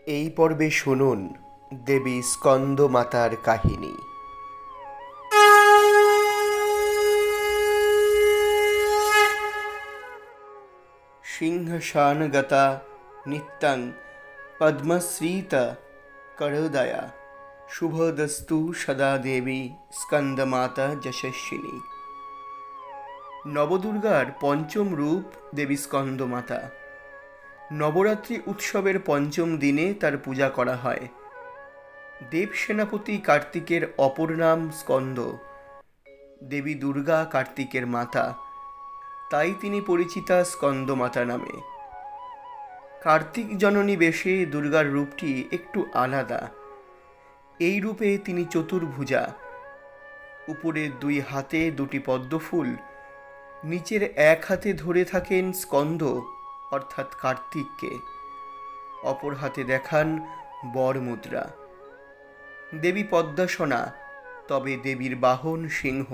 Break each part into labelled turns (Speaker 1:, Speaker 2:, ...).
Speaker 1: এই পর্বে শুনুন দেবী স্কন্দমাতার কাহিনী। সিংহাসনগতা নিত্যং পদ্মশ্রীতা করোদয়া শুভদস্তু সদা দেবী স্কন্দমাতা যশস্বিনী। নবদুর্গার পঞ্চম রূপ দেবী স্কন্দমাতা। নবরাত্রি উৎসবের পঞ্চম দিনে তার পূজা করা হয়। দেব সেনাপতি কার্তিকের অপর নাম স্কন্দ। দেবী দুর্গা কার্তিকের মাতা, তাই তিনি পরিচিতা স্কন্দমাতা নামে। কার্তিক জননী বেশে দুর্গার রূপটি একটু আলাদা। এই রূপে তিনি চতুর্ভুজা, উপরের দুই হাতে দুটি পদ্মফুল, নিচের এক হাতে ধরে থাকেন স্কন্দ অর্থাৎ কার্তিককে, অপর হাতে দেখান বর মুদ্রা। দেবী পদ্মাসনা, তবে দেবীর বাহন সিংহ।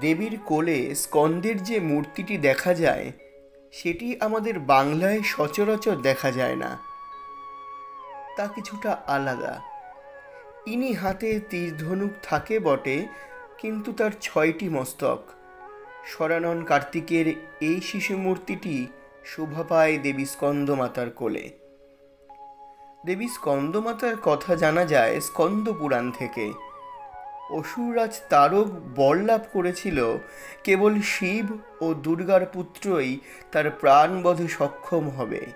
Speaker 1: দেবীর কোলে স্কন্দের যে মূর্তিটি দেখা যায় সেটি আমাদের বাংলায় সচরাচর দেখা যায় না, তা কিছুটা আলাদা। ইনি হাতে তীর-ধনুক থাকে বটে, কিন্তু তার 6টি মস্তক। শরানন কার্তিকের এই শিশু মূর্তিটি শোভা পায় দেবী স্কন্দমাতার কোলে। দেবী স্কন্দমাতার কথা জানা যায় স্কন্দ পুরাণ থেকে। অসুররাজ তারক বর লাভ করেছিল কেবল শিব ও দুর্গার পুত্রই তার প্রাণবধে সক্ষম হবে।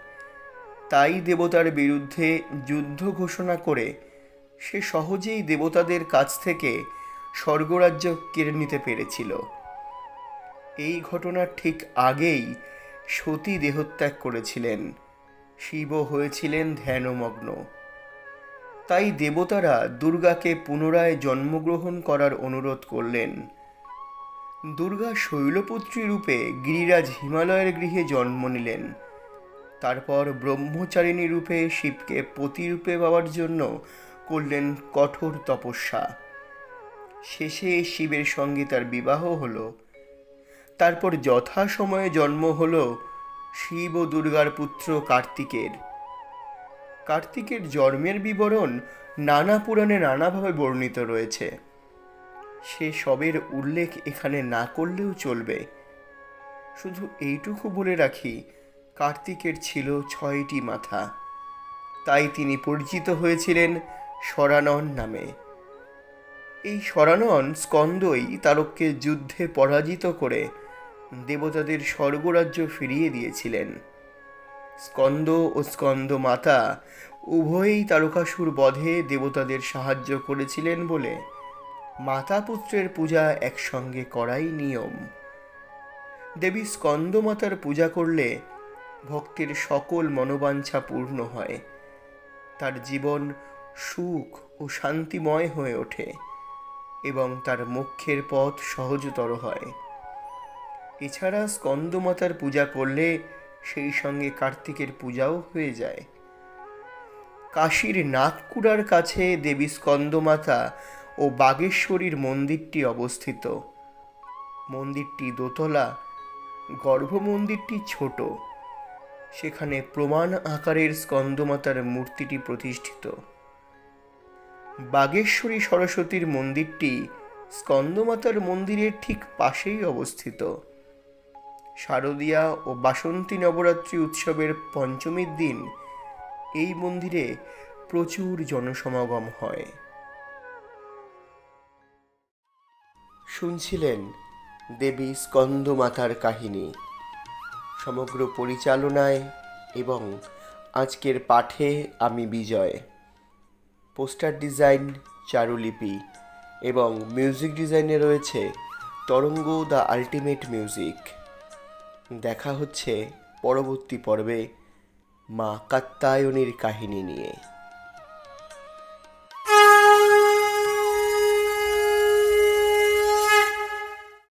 Speaker 1: তাই দেবতার বিরুদ্ধে যুদ্ধ ঘোষণা করে সে সহজেই দেবতাদের কাছ থেকে স্বর্গরাজ্য কেড়ে নিতে পেরেছিল। এই ঘটনার ঠিক আগেই সতী দেহত্যাগ করেছিলেন, শিবও হয়েছিলেন ধ্যানমগ্ন। তাই দেবতারা দুর্গাকে পুনরায় জন্মগ্রহণ করার অনুরোধ করলেন। দুর্গা শৈলপুত্রী রূপে গিরিরাজ হিমালয়ের গৃহে জন্ম নিলেন। তারপর ব্রহ্মচারিণী রূপে শিবকে পতিরূপে পাওয়ার জন্য করলেন কঠোর তপস্যা। শেষে শিবের সঙ্গে তার বিবাহ হলো। তারপর যথাসময়ে জন্ম হলো শিব ও দুর্গার পুত্র কার্তিকের। কার্তিকের জন্মের বিবরণ নানা পুরাণে নানাভাবে বর্ণিত রয়েছে, সে সবের উল্লেখ এখানে না করলেও চলবে। শুধু এইটুকু বলে রাখি, কার্তিকের ছিল 6টি মাথা, তাই তিনি পরিচিত হয়েছিলেন শরানন নামে। এই শরানন স্কন্দই তারককে যুদ্ধে পরাজিত করে দেবতাদের স্বর্গরাজ্য ফিরিয়ে দিয়েছিলেন। স্কন্দ ও স্কন্দ মাতা উভয়েই তারকাসুর বধে দেবতাদের সাহায্য করেছিলেন বলে মাতা পুত্রের পূজা একসঙ্গে করাই নিয়ম। দেবী স্কন্দমাতার পূজা করলে ভক্তের সকল মনোবাঞ্ছা পূর্ণ হয়, তার জীবন সুখ ও শান্তিময় হয়ে ওঠে এবং তার মোক্ষের পথ সহজতর হয়। এছাড়া স্কন্দমাতার পূজা করলে সেই সঙ্গে কার্তিকের পূজাও হয়ে যায়। কাশীর নাগকুড়ার কাছে দেবী স্কন্দমাতা ও বাগেশ্বরীর মন্দিরটি অবস্থিত। মন্দিরটি দোতলা, গর্ভমন্দিরটি ছোট। সেখানে প্রমাণ আকারের স্কন্দমাতার মূর্তিটি প্রতিষ্ঠিত। বাগেশ্বরী সরস্বতীর মন্দিরটি স্কন্দমাতার মন্দিরের ঠিক পাশেই অবস্থিত। শারদীয়া ও বাসন্তী নবরাত্রি উৎসবের পঞ্চমীর দিন এই মন্দিরে প্রচুর জনসমাগম হয়। শুনছিলেন দেবী স্কন্দমাতার কাহিনী। সমগ্র পরিচালনায় এবং আজকের পাঠে আমি বিজয়। পোস্টার ডিজাইন চারুলিপি এবং মিউজিক ডিজাইনে রয়েছে তরঙ্গ দ্য আল্টিমেট মিউজিক। দেখা হচ্ছে পরবর্তী পর্বে মা কাত্যায়নীর কাহিনী নিয়ে।